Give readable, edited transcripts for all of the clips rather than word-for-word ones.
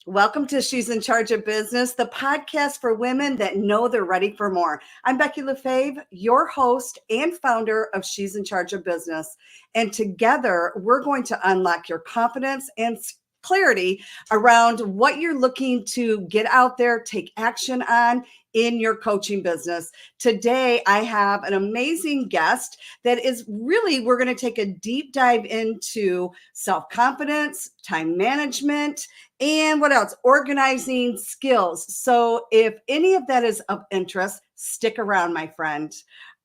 Welcome to She's in Charge of Business, the podcast for women that know they're ready for more. I'm Becky LaFave, your host and founder of She's in Charge of Business. And together, we're going to unlock your confidence and clarity around what you're looking to get out there, take action on in your coaching business. Today, I have an amazing guest that is really, we're going to take a deep dive into self-confidence, time management, and what else? Organizing skills. So if any of that is of interest, stick around, my friend.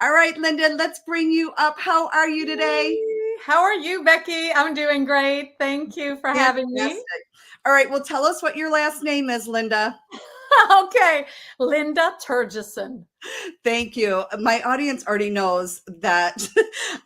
All right, Linda, let's bring you up. How are you today? How are you, Becky? I'm doing great. Thank you for having me. All right, well, tell us what your last name is, Linda. Okay, Linda Terjesen. Thank you. My audience already knows that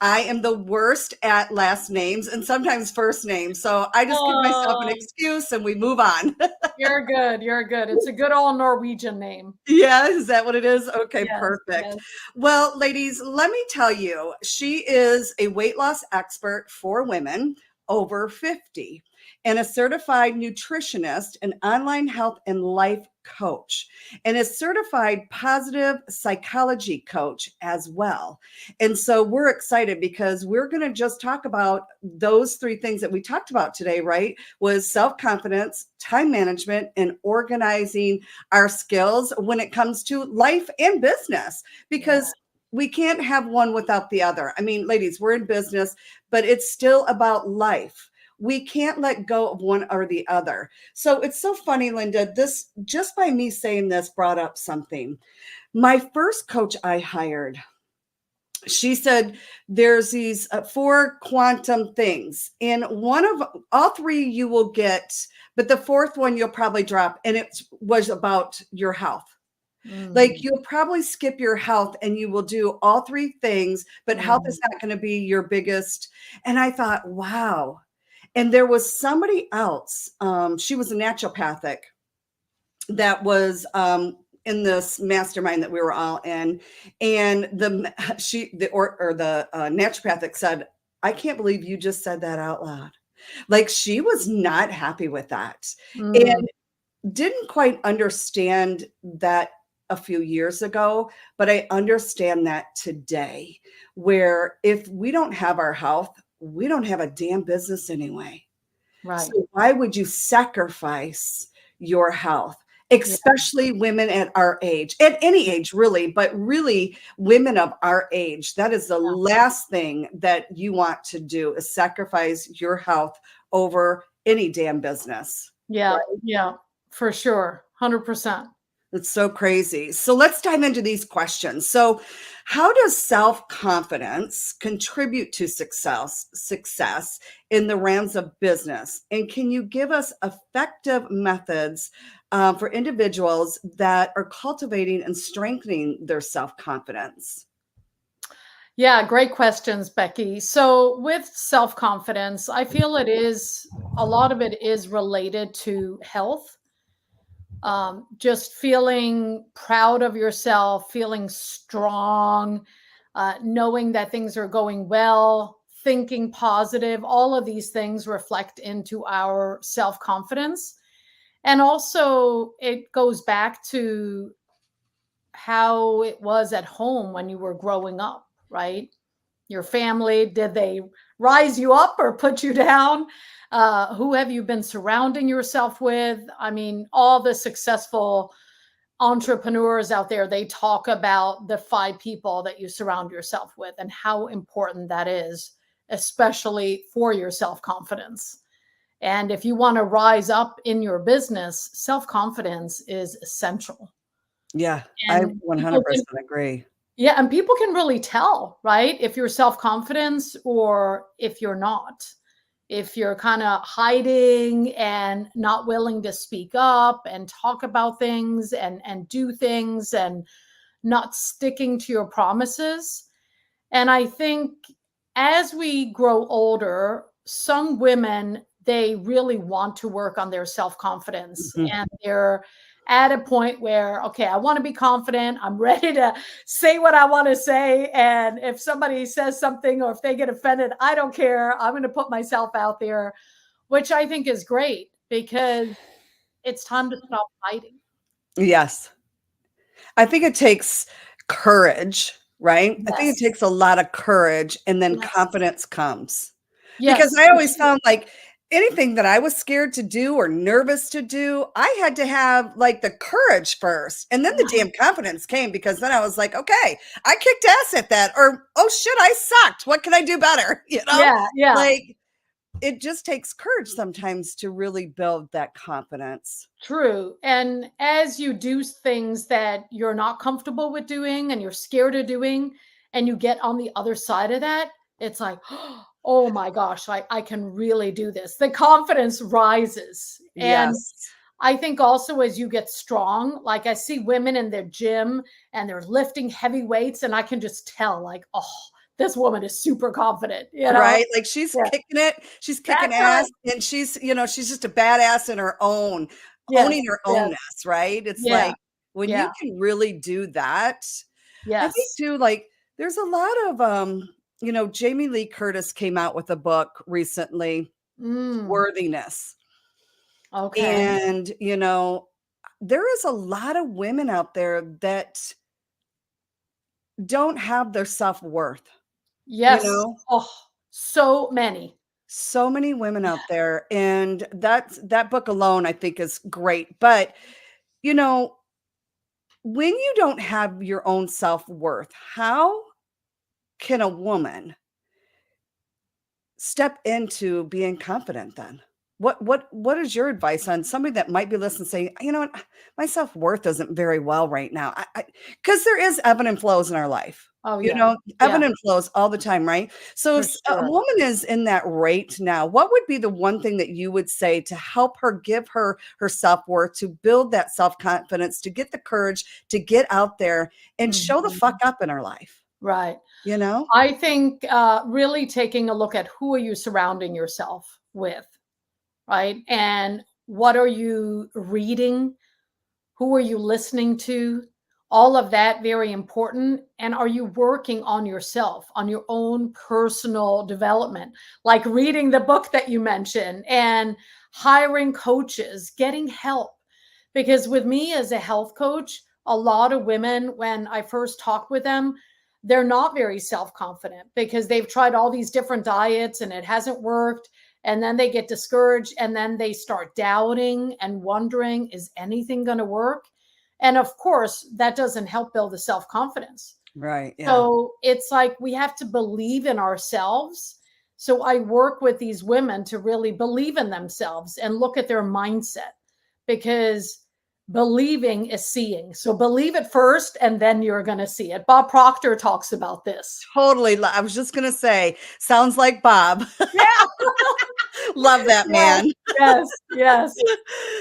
I am the worst at last names and sometimes first names. So I just give myself an excuse and we move on. You're good. You're good. It's a good old Norwegian name. Yeah, is that what it is? Okay, Yes, perfect. yes. Well, ladies, let me tell you, she is a weight loss expert for women over 50 and a certified nutritionist, an online health and life coach, and a certified positive psychology coach as well. And so we're excited because we're going to just talk about those three things that we talked about today, right? Was self-confidence, time management, and organizing our skills when it comes to life and business, because we can't have one without the other. I mean, ladies, we're in business, but it's still about life. We can't let go of one or the other. So it's so funny, Linda, this just by me saying this brought up something. My first coach I hired, she said there's these 4 quantum things, and one of all 3 you will get, but the 4th one you'll probably drop, and it was about your health. Like you'll probably skip your health and you will do all 3 things, but health is not going to be your biggest. And I thought, wow. And there was somebody else, she was a naturopathic that was in this mastermind that we were all in. And the naturopathic said, I can't believe you just said that out loud. Like she was not happy with that and didn't quite understand that a few years ago, but I understand that today, where if we don't have our health, we don't have a damn business anyway. Right. So why would you sacrifice your health? Especially women at our age, at any age, really, but really women of our age. That is the last thing that you want to do is sacrifice your health over any damn business. Yeah. Right? Yeah, for sure. 100%. It's so crazy. So let's dive into these questions. So how does self-confidence contribute to success in the realms of business? And can you give us effective methods for individuals that are cultivating and strengthening their self-confidence? Yeah, great questions, Becky. So with self-confidence, I feel a lot of it is related to health. Just feeling proud of yourself, feeling strong, knowing that things are going well, thinking positive, all of these things reflect into our self-confidence. And also it goes back to how it was at home when you were growing up, right? Your family, did they rise you up or put you down? Who have you been surrounding yourself with? I mean, all the successful entrepreneurs out there, they talk about the 5 people that you surround yourself with and how important that is, especially for your self-confidence. And if you want to rise up in your business, self-confidence is essential. Yeah, I 100% agree. Yeah, and people can really tell, right? If you're self-confident or if you're not. If you're kind of hiding and not willing to speak up and talk about things and do things and not sticking to your promises. And I think as we grow older, some women, they really want to work on their self-confidence and they're at a point where, okay, I want to be confident. I'm ready to say what I want to say. And if somebody says something or if they get offended, I don't care. I'm going to put myself out there, which I think is great because it's time to stop fighting. Yes. I think it takes courage, right? I think it Yes. takes a lot of courage and then Yes. confidence comes. Because Yes, I for always sure. found like anything that I was scared to do or nervous to do, I had to have like the courage first. And then the Right. damn confidence came because then I was like, okay, I kicked ass at that. Or, oh shit, I sucked. What can I do better? You know, Yeah, yeah. like it just takes courage sometimes to really build that confidence. True. And as you do things that you're not comfortable with doing and you're scared of doing, and you get on the other side of that, it's like, oh my gosh, I can really do this. The confidence rises. And Yes. I think also as you get strong, like I see women in their gym and they're lifting heavy weights, and I can just tell, like, oh, this woman is super confident, you know? Right? Like she's Yeah, kicking it. She's kicking that's right. ass and she's, she's just a badass in her own, Yes, owning her yes, ownness, right? It's yeah, like when you yeah, can really do that, I think yes. too, like there's a lot of Jamie Lee Curtis came out with a book recently, Mm, Worthiness. okay. And, there is a lot of women out there that don't have their self-worth, you Yes. know? Oh, so many. So many women out there, and that book alone I think is great, but, you know, when you don't have your own self-worth, how can a woman step into being confident then? What is your advice on somebody that might be listening saying, "You know what? My self-worth isn't very well right now." Because there is ebb and flows in our life. Oh, You yeah. know, ebb Yeah, and flows all the time, right? So for if a sure. woman is in that rate now, what would be the one thing that you would say to help her give her self-worth, to build that self-confidence, to get the courage to get out there and show the fuck Mhm. up in her life, Right. you know? I think, really taking a look at who are you surrounding yourself with, right? And what are you reading? Who are you listening to? All of that very important. And are you working on yourself, on your own personal development, like reading the book that you mentioned and hiring coaches, getting help? Because with me as a health coach, a lot of women, when I first talk with them, they're not very self confident because they've tried all these different diets and it hasn't worked. And then they get discouraged and then they start doubting and wondering, is anything going to work? And of course, that doesn't help build the self confidence. Right, yeah. So it's like we have to believe in ourselves. So I work with these women to really believe in themselves and look at their mindset, because believing is seeing. So believe it first and then you're going to see it. Bob Proctor talks about this. Totally. I was just gonna say, sounds like Bob. Yeah. Love that Yes. man. Yes. Yes.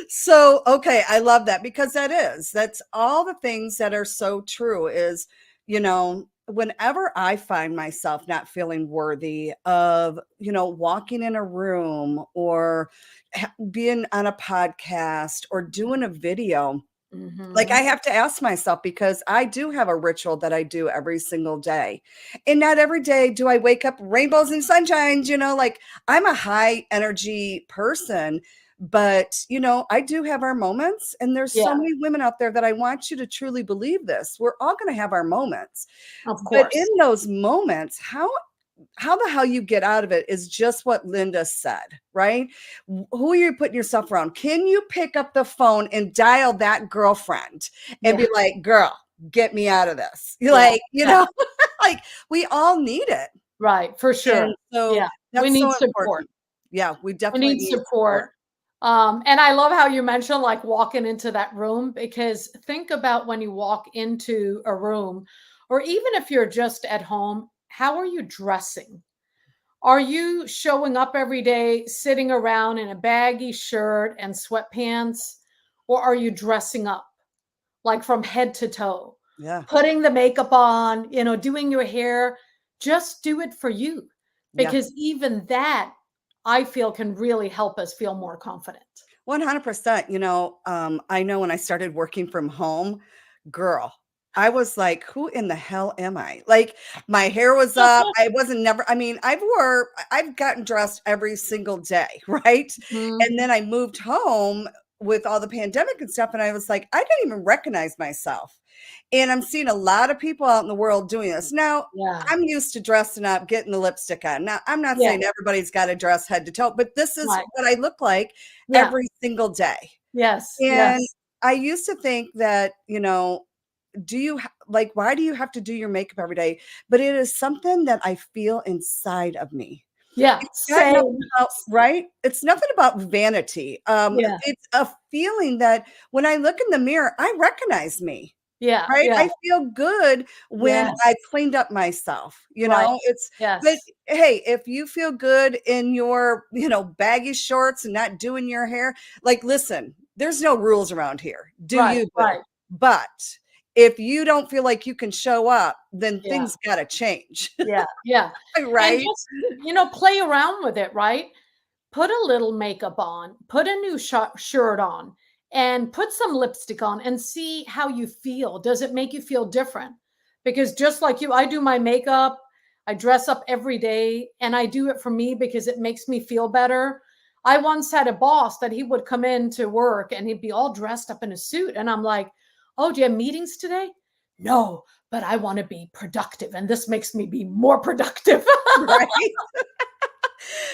So, okay, I love that because that's all the things that are so true is, whenever I find myself not feeling worthy of, walking in a room or being on a podcast or doing a video, like, I Mhm. have to ask myself because I do have a ritual that I do every single day. And not every day do I wake up rainbows and sunshines, like I'm a high energy person, but I do have our moments. And there's so Yeah, many women out there that I want you to truly believe this. We're all going to have our moments. of But in course. those moments, how the hell you get out of it is just what Linda said, right? Who are you putting yourself around? Can you pick up the phone and dial that girlfriend and Yeah, be like, girl, get me out of this? You're yeah, like, yeah. like we all need it. Right, for And sure. so Yeah, we that's need so support. important. Yeah, we We definitely need need support. support. And I love how you mentioned like walking into that room, because think about when you walk into a room, or even if you're just at home, how are you dressing? Are you showing up every day sitting around in a baggy shirt and sweatpants? Or are you dressing up like from head to toe, Yeah. putting the makeup on, doing your hair? Just do it for you, Yeah. because even that I feel can really help us feel more confident. 100%. I know when I started working from home, girl, I was like, who in the hell am I? Like my hair was up. I wasn't never, I mean, I've gotten dressed every single day, right? Mhm. And then I moved home with all the pandemic and stuff. And I was like, I didn't even recognize myself. And I'm seeing a lot of people out in the world doing this. Now, Yeah. I'm used to dressing up, getting the lipstick on. Now, I'm not Yeah. saying everybody's got to dress head to toe, but this is Right. what I look like Yeah. every single day. Yes. And Yes. I used to think that, do you like, why do you have to do your makeup every day? But it is something that I feel inside of me. Yeah. It's got nothing Same. about, right? It's nothing about vanity. Yeah. It's a feeling that when I look in the mirror, I recognize me. Yeah. Right? Yeah. I feel good when I Yes. cleaned up myself, Right. but Yes. hey, if you feel good in your, baggy shorts and not doing your hair, like, listen, there's no rules around here. Do Right. you, boo? Right. But if you don't feel like you can show up, then Yeah. things got to change. Yeah. Yeah. And Right? just, play around with it, right? Put a little makeup on, put a new shirt on, and put some lipstick on and see how you feel. Does it make you feel different? Because just like you, I do my makeup, I dress up every day, and I do it for me because it makes me feel better. I once had a boss that he would come in to work and he'd be all dressed up in a suit. And I'm like, oh, do you have meetings today? No, but I want to be productive. And this makes me be more productive. Right?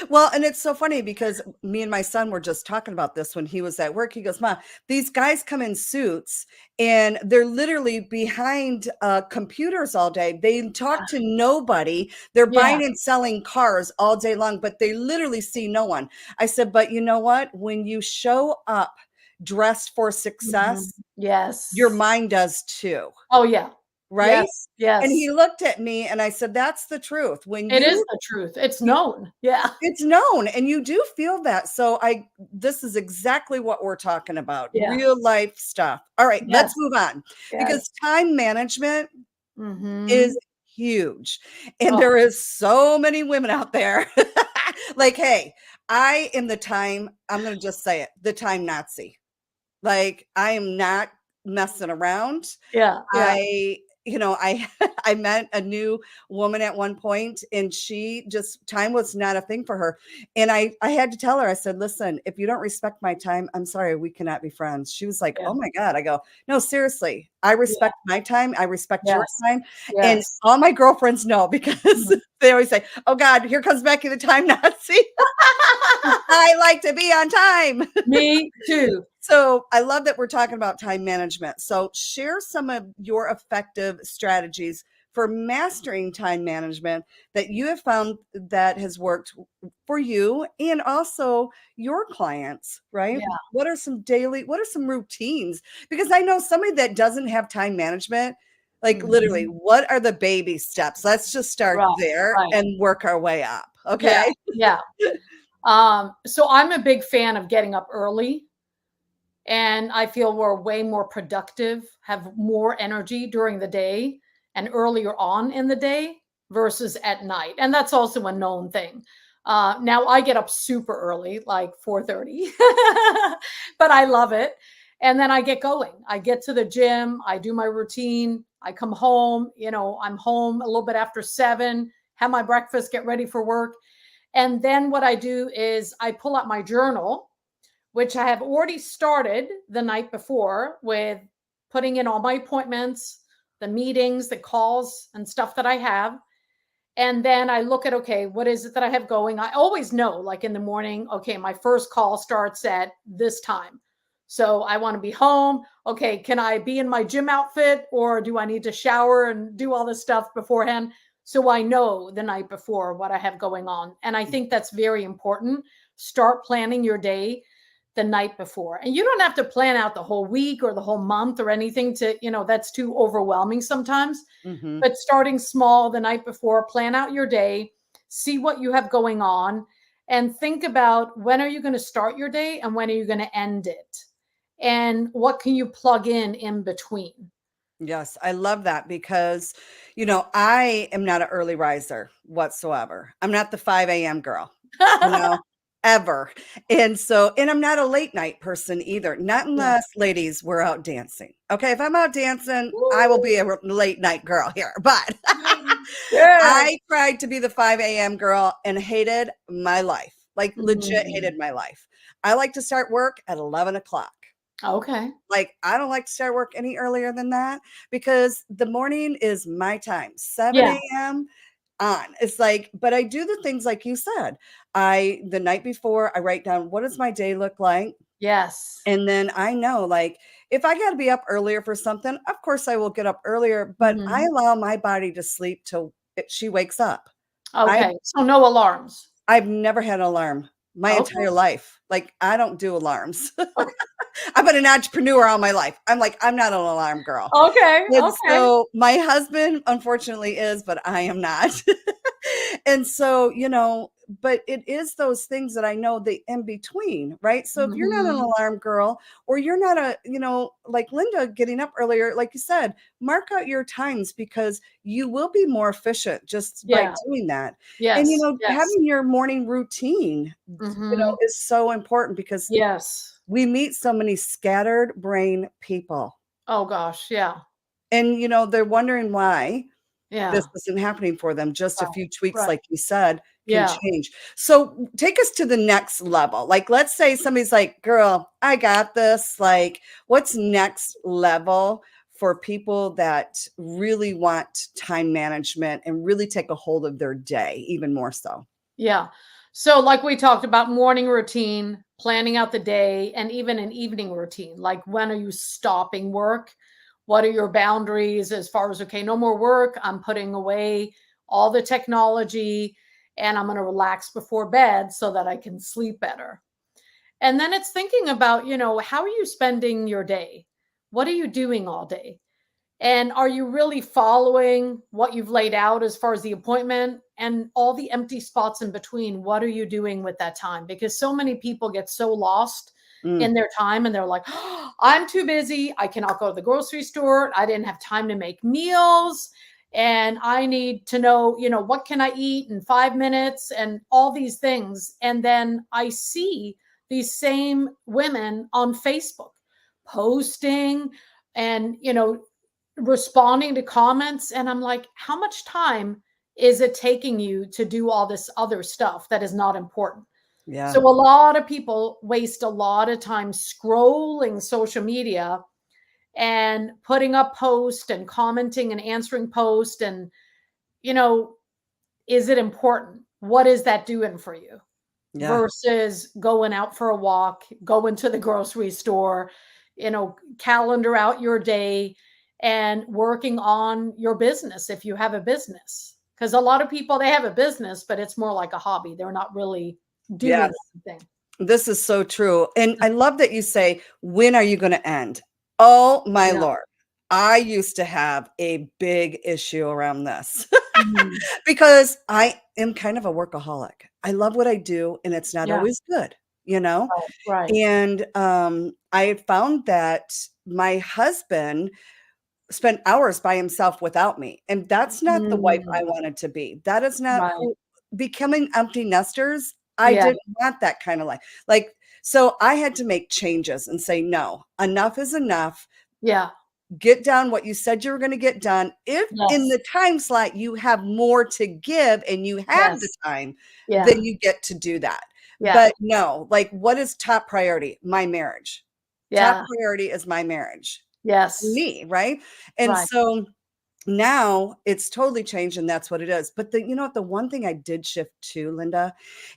Well, and it's so funny because me and my son were just talking about this when he was at work. He goes, "Mom, these guys come in suits and they're literally behind computers all day. They talk to nobody. They're Yeah. buying and selling cars all day long, but they literally see no one." I said, "But you know what? When you show up dressed for Mhm. success, your Yes. mind does too, Oh, yeah. right?" Yes, And yes. he looked at me and I said, "That's the truth. When It is you the truth. It's known. Yeah. it's known, and you do feel that. So this is exactly what we're talking about, Yeah. real life stuff. All right, let's Yes, move on yes. because time management Mhm. is huge. And Oh, there is so many women out there. Like, hey, I am I'm going to just say it, the time Nazi. Like, I am not messing around. yeah, yeah, I I met a new woman at one point and she just time was not a thing for her. And I had to tell her, I said, "Listen, if you don't respect my time, I'm sorry, we cannot be friends." She was like, yeah, "Oh my God." I go, "No, seriously. I yeah, respect my time. I respect your yes, time." And yes. all my girlfriends know because Mhm. they always say, "Oh God, here comes Becky the time Nazi." I like to be on time. Me too. So I love that we're talking about time management. So share some of your effective strategies for mastering time management that you have found that has worked for you and also your clients, right? Yeah, What are some routines? Because I know somebody that doesn't have time management, like literally, mhm. what are the baby steps? Let's just start Right, there right. and work our way up. Yeah, Okay. yeah. So I'm a big fan of getting up early, and I feel we're way more productive, have more energy during the day and earlier on in the day versus at night. And that's also a known thing. Now I get up super early, like 4:30, but I love it. And then I get going. I get to the gym, I do my routine, I come home, I'm home a little bit after 7, have my breakfast, get ready for work. And then what I do is I pull out my journal, which I have already started the night before with putting in all my appointments, the meetings, the calls, and stuff that I have. And then I look at, okay, what is it that I have going? I always know, like in the morning, okay, my first call starts at this time. So I want to be home. Okay, can I be in my gym outfit or do I need to shower and do all this stuff beforehand? So I know the night before what I have going on. And I think that's very important. Start planning your day the night before. And you don't have to plan out the whole week or the whole month or anything that's too overwhelming sometimes. Hmm. But starting small the night before, plan out your day, see what you have going on, and think about when are you going to start your day and when are you going to end it? And what can you plug in between? Yes, I love that because, I am not an early riser whatsoever. I'm not the 5 a.m. girl, you know, ever. And I'm not a late night person either, not Yeah. unless ladies we're out dancing. Okay. If I'm out dancing, I will be Woo! a late night girl here. But Yes. I tried to be the 5 a.m. girl and hated my life, like legit Mhm. hated my life. I like to start work at 11 o'clock. Okay. Like, I don't like to start work any earlier than that because the morning is my time, Yeah. 7 a.m. on. It's like, but I do the things like you said. The night before, I write down what does my day look like? Yes. And then I know, like, if I got to be up earlier for something, of course I will get up earlier, but I Mhm. allow my body to sleep till she wakes up. I Okay. So no alarms. I've never had an alarm my Okay. entire life. Like, I don't do alarms. Okay. I've been an entrepreneur all my life. I'm like, I'm not an alarm girl. Okay. And Okay. so my husband unfortunately is, but I am not. And so, but it is those things that I know the in between, right? So if you're not an Mhm. alarm girl or you're not like Linda getting up earlier, like you said, mark out your times because you will be more efficient just by Yeah. doing that. And, Yes. Yes. having your morning routine, Mhm. is so important because Yes. we meet so many scattered brain people. Oh gosh. Yeah. And, they're wondering why this Yeah. isn't happening for them. Just a Right. few tweaks, Right. like you said, can Yeah. change. So take us to the next level. Like, let's say somebody's like, girl, I got this. Like, what's next level for people that really want time management and really take a hold of their day, even more so? Yeah. So, like we talked about morning routine, planning out the day, and even an evening routine. Like, when are you stopping work? What are your boundaries as far as, okay, no more work? I'm putting away all the technology and I'm going to relax before bed so that I can sleep better. And then it's thinking about, how are you spending your day? What are you doing all day? And are you really following what you've laid out as far as the appointment and all the empty spots in between? What are you doing with that time? Because so many people get so lost Mm, in their time and they're like, "Oh, I'm too busy. I cannot go to the grocery store. I didn't have time to make meals. And I need to know, what can I eat in 5 minutes and all these things." And then I see these same women on Facebook posting and, responding to comments, and I'm like, how much time is it taking you to do all this other stuff that is not important? yeah. So a lot of people waste a lot of time scrolling social media and putting up posts and commenting and answering posts, and you know is it important? What is that doing for you Yeah. versus going out for a walk, going to the grocery store, calendar out your day and working on your business if you have a business. Because a lot of people, they have a business, but it's more like a hobby. They're not really Yes. doing anything. This is so true. And I love that you say, when are you going to end? Oh my Yeah. Lord. I used to have a big issue around this Mhm. because I am kind of a workaholic. I love what I do and it's not Yeah. always good, you know? Right. Right. And I found that my husband spent hours by himself without me. And that's not the wife I Mm, wanted to be. That is not right. who becoming empty nesters. I Yeah. didn't want that kind of life. Like, so I had to make changes and say, no, enough is enough. Yeah. Get done what you said you were going to get done. If in Yes. the time slot you have more to give and you have the Yes. time, Yeah. then you get to do that. Yeah. But no, like, what is top priority? My marriage. Top Yeah. priority is my marriage. Yes. Me, right? And Right. so now it's totally changed and that's what it is. But the one thing I did shift to, Linda,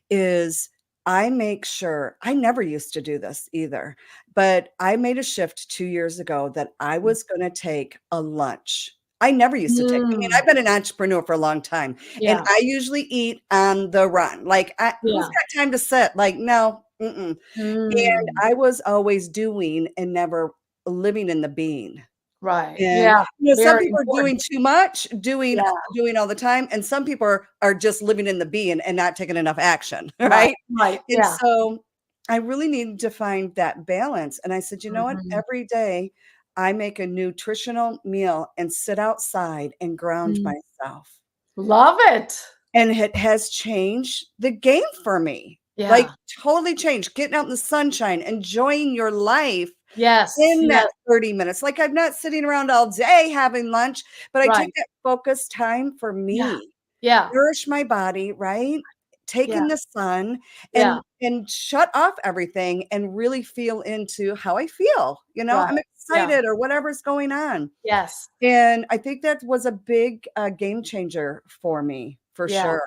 is I make sure I never used to do this either, but I made a shift 2 years ago that I was gonna take a lunch. I never used to take I mean, Mm, I've been an entrepreneur for a long time, and yeah. I usually eat on the run. Like, who's Yeah. got time to sit? Like, no, mm-mm. And Mm, I was always doing and never living in the being. right. And, Yeah. some Very people are important. doing too much, doing Yeah. doing all the time, and some people are just living in the being and not taking enough action, Right. right? Right. And Yeah. so, I really needed to find that balance, and I said, "You know what? Mhm. Every day, I make a nutritional meal and sit outside and ground Mm. myself." Love it. And it has changed the game for me, like, Yeah. totally changed, getting out in the sunshine, enjoying your life Yes. in that Yes. 30 minutes. Like, I'm not sitting around all day having lunch, but I take Right. that focused time for Yeah. me, Yeah. nourish my body, right? take Yeah. in the sun Yeah. and shut off everything and really feel into how I feel, Right. I'm Yeah. excited or whatever's going on. Yes. And I think that was a big, game changer for me, for Yeah. sure.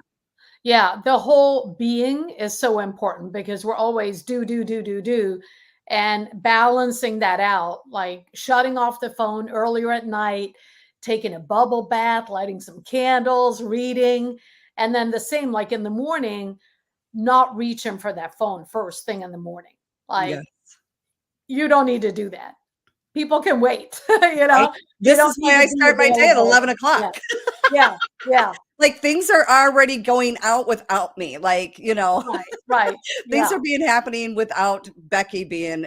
Yeah, the whole being is so important because we're always do, do, do, do, do, and balancing that out, like shutting off the phone earlier at night, taking a bubble bath, lighting some candles, reading, and then the same like in the morning, not reaching for that phone first thing in the morning. Yeah. Like you don't need to do that. People can wait, Right? You This don't is need why to I be start my day at available. 11 o'clock. Yeah. Yeah. Yeah. Like, things are already going out without me, like, Right. Right. things Yeah. are being happening without Becky being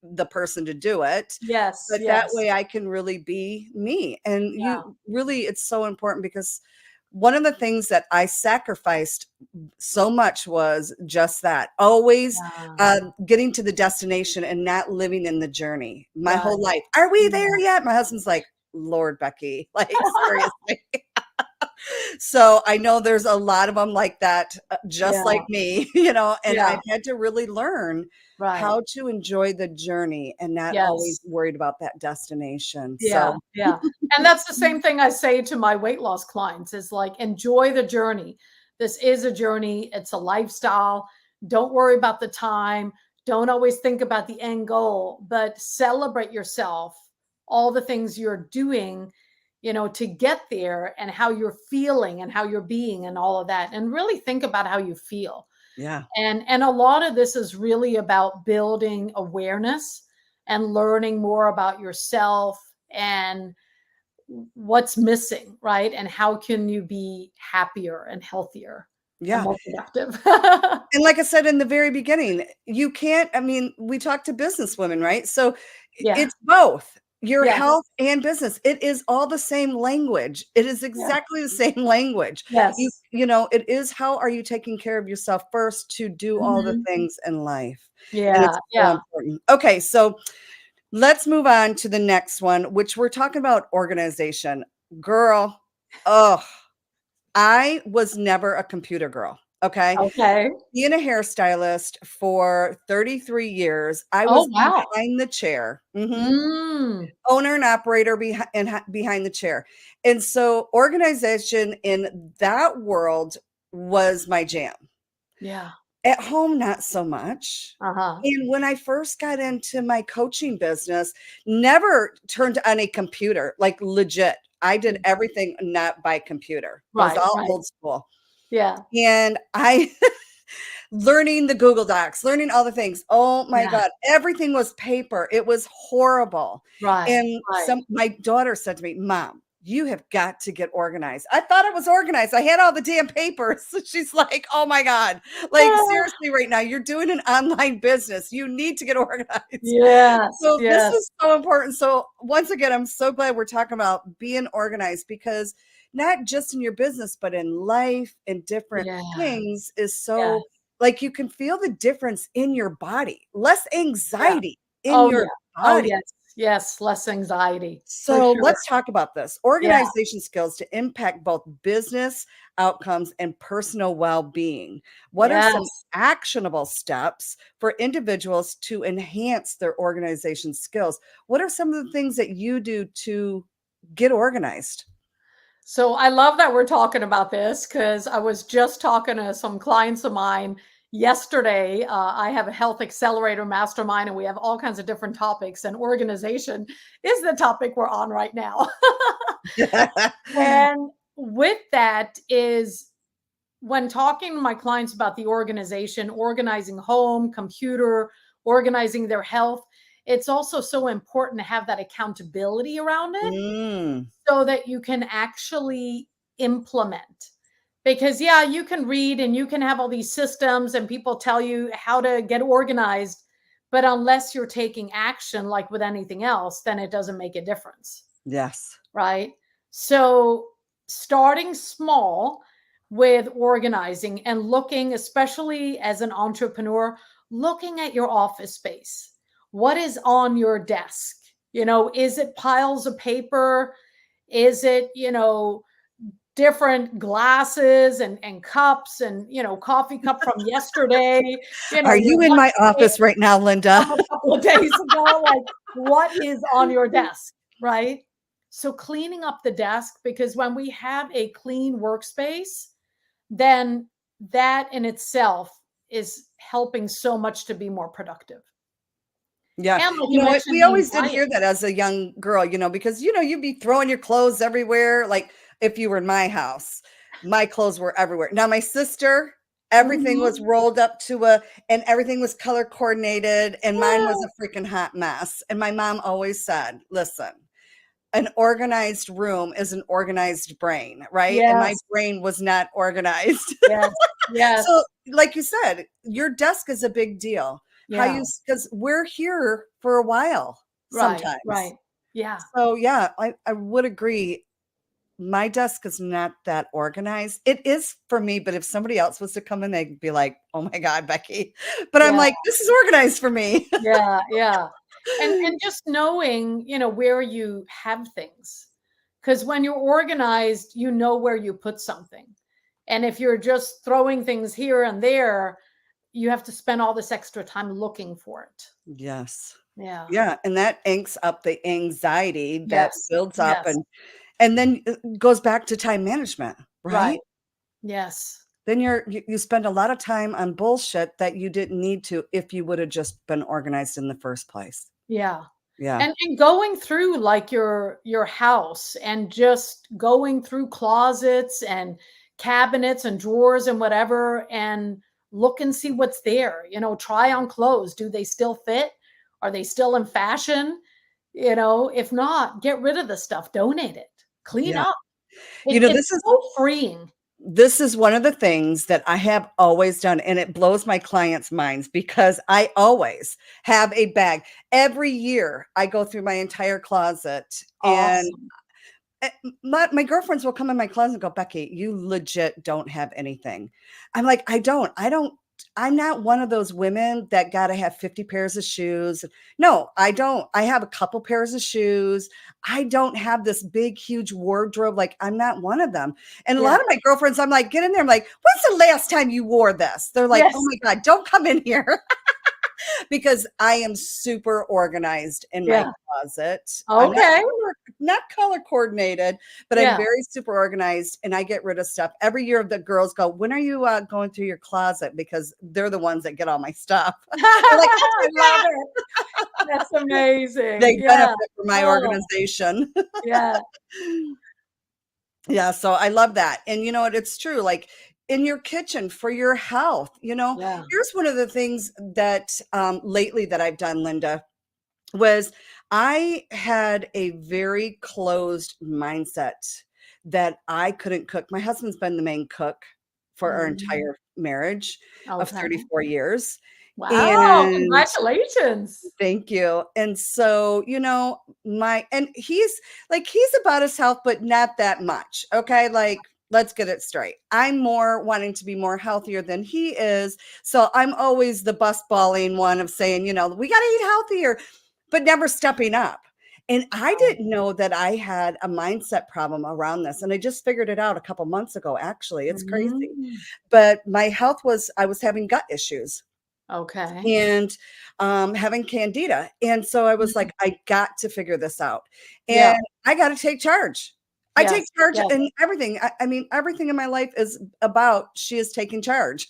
the person to do it, Yes. but that Yes. way I can really be me, and Yeah. you really it's so important because one of the things that I sacrificed so much was just that, always, Yeah. getting to the destination and not living in the journey my Right. whole life. "Are we Yeah. there yet?" My husband's like, "Lord, Becky, like, seriously." So I know there's a lot of them like that, just like Yeah. me, and Yeah. I've had to really learn Right. how to enjoy the journey and not always Yes. worried about that destination. Yeah. So Yeah. And that's the same thing I say to my weight loss clients is like, enjoy the journey. This is a journey. It's a lifestyle. Don't worry about the time. Don't always think about the end goal, but celebrate yourself, all the things you're doing, to get there and how you're feeling and how you're being and all of that. And really think about how you feel. yeah, And a lot of this is really about building awareness and learning more about yourself and what's missing, right? And how can you be happier and healthier and yeah. more productive? And like I said in the very beginning, you can't, I mean, we talk to businesswomen, right? So Yeah. it's both your Yes. health and business. It is all the same language. It is Yeah. exactly the same language. Yes. It is how are you taking care of yourself first to do all the Mhm. things in life. And Yeah. it's so Yeah. important. Okay, so let's move on to the next one, which we're talking about organization. Girl, oh, I was never a computer girl. Okay. Okay. Being a hairstylist for 33 years, I Oh, was wow. behind the chair. Mhm. Mm. Owner and operator behind the chair. And so organization in that world was my jam. Yeah. At home, not so much. Uh-huh. And when I first got into my coaching business, never turned on a computer, like legit. I did everything not by computer. It was Right. all Right. old school. Yeah. And I learning the Google Docs, learning all the things. Oh my Yeah. God, everything was paper. It was horrible. Right. And Right. my daughter said to me, "Mom, you have got to get organized." I thought I was organized. I had all the damn papers. She's like, "Oh my God, like seriously, right now, you're doing an online business. You need to get organized." Yes. So this Yes. is so important. So once again, I'm so glad we're talking about being organized because not just in your business, but in life and different Yeah. things is Yeah. so like you can feel the difference in your body, less Yeah. anxiety in Oh, yeah. your Oh, body. yes. Yes. Less anxiety for So sure. let's talk about this Yeah. organization skills to impact both business outcomes and personal well being. What are some Yes. actionable steps for individuals to enhance their organization skills? What are some of the things that you do to get organized? So I love that we're talking about this because I was just talking to some clients of mine yesterday. I have a health accelerator mastermind, and we have all kinds of different topics, and organization is the topic we're on right now. And with that is when talking to my clients about the organization, organizing home, computer, organizing their health, it's also so important to have that accountability around it Mm, so that you can actually implement. Because, yeah, you can read and you can have all these systems and people tell you how to get organized. But unless you're taking action, like with anything else, then it doesn't make a difference. yes. Right. So, starting small with organizing and looking, especially as an entrepreneur, looking at your office space. What is on your desk? Is it piles of paper? Is it, different glasses and cups and, coffee cup from yesterday, Are your you in my lunch office right now, Linda? from a couple of days ago, like what is on your desk, right? So cleaning up the desk, because when we have a clean workspace, then that in itself is helping so much to be more productive. Yeah. And like You you know what? mentioned, We being always did quiet. hear that as a young girl, because, you'd be throwing your clothes everywhere. Like if you were in my house, my clothes were everywhere. Now, my sister, everything was Mhm. rolled up and everything was color coordinated, and mine was a freaking hot mess. And my mom always said, listen, an organized room is an organized brain, right? And my Yes, brain was not organized. yes, yes. So, like you said, your desk is a big deal. Yeah, Because we're here for a while right, sometimes. right. Yeah, So, yeah, I would agree. My desk is not that organized. It is for me, but if somebody else was to come in, they'd be like, oh my God, Becky. But I'm yeah, like, this is organized for me. yeah, yeah. And just knowing, where you have things. Because when you're organized, you know where you put something. And if you're just throwing things here and there, you have to spend all this extra time looking for it. Yes. Yeah. Yeah. And that inks up the anxiety that Yes. builds up, Yes. and then it goes back to time management, Right. right? Yes. Then you spend a lot of time on bullshit that you didn't need to if you would have just been organized in the first place. Yeah. Yeah. And going through like your house and just going through closets and cabinets and drawers and whatever, and look and see what's there. Try on clothes. Do they still fit? Are they still in fashion? If not, get rid of the stuff, donate it, clean Yeah. up. You It, know, it's this is so freeing. this is one of the things that I have always done, and it blows my clients' minds because I always have a bag. Every year I go through my entire closet, and Awesome. my girlfriends will come in my closet and go, Becky, you legit don't have anything. I'm like, I'm not one of those women that got to have 50 pairs of shoes. No, I don't. I have a couple pairs of shoes. I don't have this big, huge wardrobe. Like, I'm not one of them. And a Yeah. lot of my girlfriends, I'm like, get in there. I'm like, when's the last time you wore this? They're like, oh Yes. my God, don't come in here. Because I am super organized in my Yeah. closet. I'm Okay. not color coordinated, but I'm Yeah. very super organized, and I get rid of stuff. Every year the girls go, when are you going through your closet? Because they're the ones that get all my stuff. They're like, oh I my love God. it. That's amazing. They Yeah. benefit from my Oh, organization. yeah. Yeah, so I love that. And you know what? It's true. Like in your kitchen for your health, Yeah. here's one of the things that lately that I've done, Linda, was I had a very closed mindset that I couldn't cook. My husband's been the main cook for our Mhm. entire marriage of Okay. 34 years. Wow, And congratulations. thank you. And so, and he's about his health, but not that much. Okay. Like, let's get it straight. I'm more wanting to be more healthier than he is. So I'm always the bus balling one of saying, we got to eat healthier, but never stepping up. And I Right. didn't know that I had a mindset problem around this. And I just figured it out a couple months ago, actually. It's crazy. Mm. But I was having gut issues Okay. and having candida. And so I was Mm. like, I got to figure this out. Yeah. And I got to take charge. I take Yes. charge Yes. in everything. I mean, everything in my life is about she is taking charge.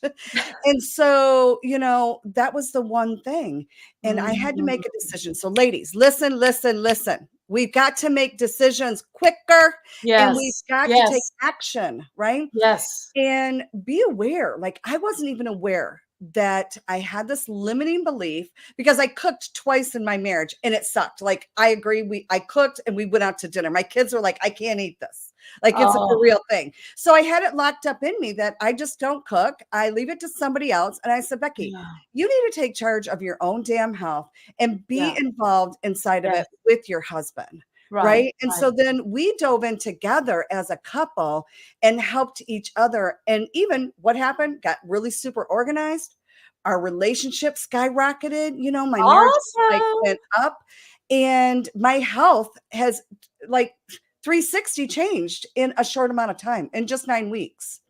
And so, that was the one thing. And I had to Mhm. make a decision. So, ladies, listen, listen, listen. We've got to make decisions quicker, and we've Yes. got to take Yes. action, right? Yes. And be aware. Like, I wasn't even aware that I had this limiting belief because I cooked twice in my marriage and it sucked. Like, I agree. I cooked and we went out to dinner. My kids were like, I can't eat this. Like, it's a for Oh, real thing. So I had it locked up in me that I just don't cook. I leave it to somebody else. And I said, Becky, yeah. you need to take charge of your own damn health and be Yeah. involved inside of Yes. it with your husband. Right. Right. And Right. so then we dove in together as a couple and helped each other. And even what happened got really super organized. Our relationship skyrocketed. My marriage like Awesome. went up, and my health has like 360 changed in a short amount of time, in just 9 weeks.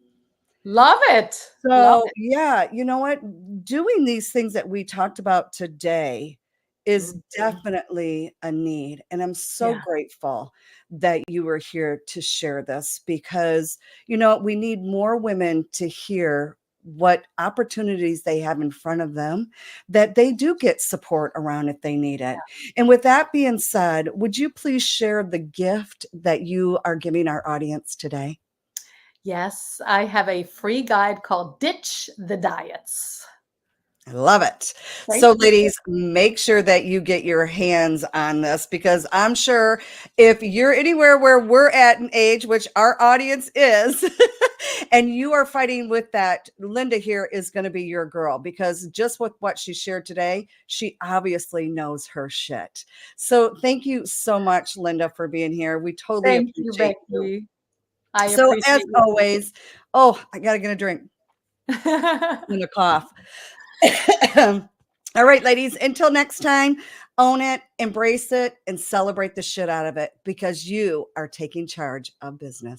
Love it. Love So, it. yeah, you know what? Doing these things that we talked about today is Mhm. definitely a need. And I'm so Yeah. grateful that you were here to share this because, you know, we need more women to hear what opportunities they have in front of them, that they do get support around if they need it. And with that being said, would you please share the gift that you are giving our audience today? Yes, I have a free guide called Ditch the Diets. I love it. So, Thank you. ladies, make sure that you get your hands on this because I'm sure if you're anywhere where we're at an age, which our audience is, and you are fighting with that, Linda here is going to be your girl because just with what she shared today, she obviously knows her shit. So, thank you so much, Linda, for being here. We totally Thank you, appreciate you. Becky. I So, as appreciate you. always, oh, I got to get a drink and a cough. All right, ladies, until next time, own it, embrace it, and celebrate the shit out of it because you are taking charge of business.